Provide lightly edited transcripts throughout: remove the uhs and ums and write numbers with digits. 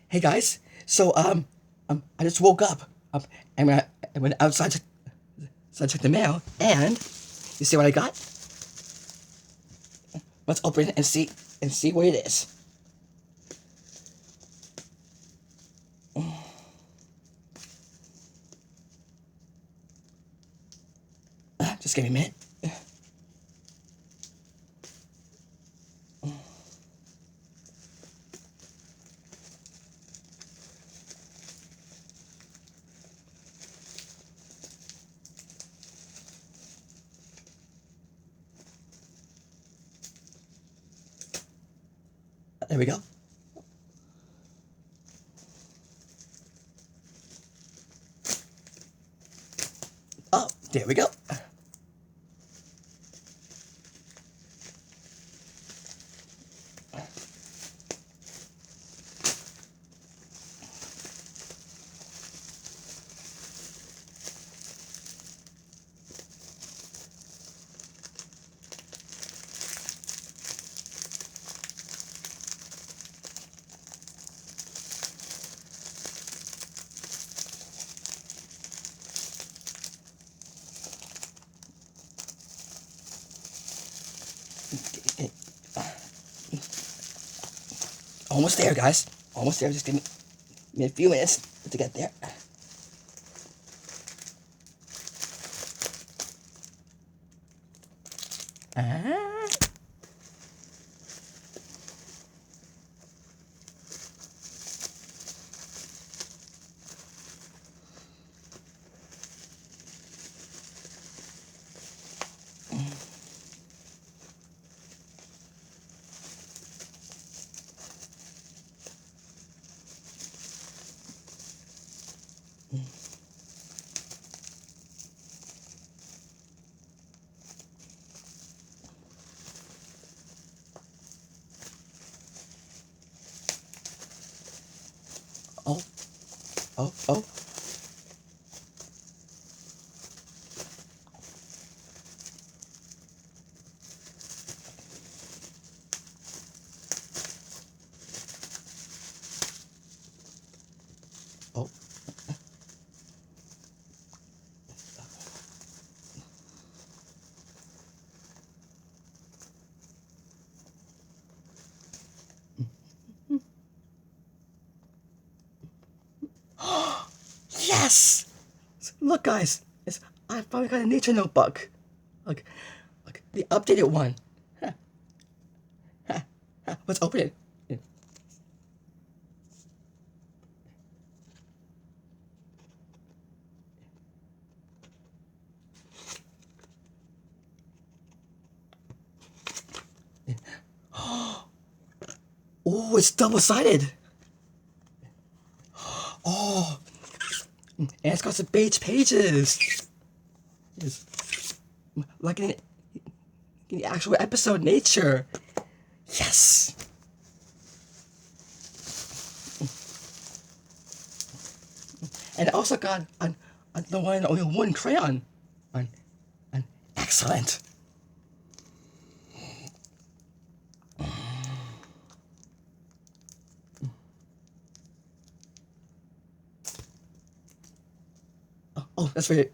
Hey guys, I just woke up. And I went outside to check the mail, and you see what I got? Let's open it and see what it is. Just give me a minute. There we go. Oh, there we go. Almost there, guys. Almost there. Just give me a few minutes to get there. Ah. Oh, oh. Oh. Yes! Look, guys. I finally got a nature notebook. Look, the updated one. Let's open it. Oh, it's double-sided. Oh, and it's got some page pages. Yes. Like in the actual episode nature. Yes. And I also got the one and only one crayon. An excellent. Oh, that's very.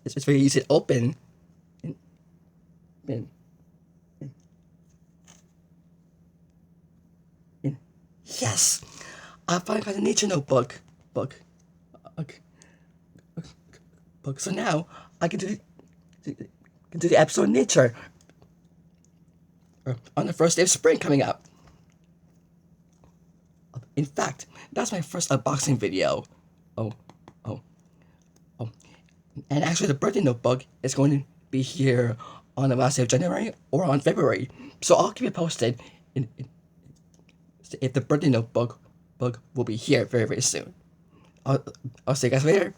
It's very easy to open. And, and, and yes, I finally got a nature notebook. Okay, book. So now I can do the episode nature on the first day of spring coming up. In fact, that's my first unboxing video. Oh, oh, oh. And actually, the birthday notebook is going to be here on the last day of January or on February. So I'll keep you posted if the birthday notebook book will be here very, very soon. I'll see you guys later.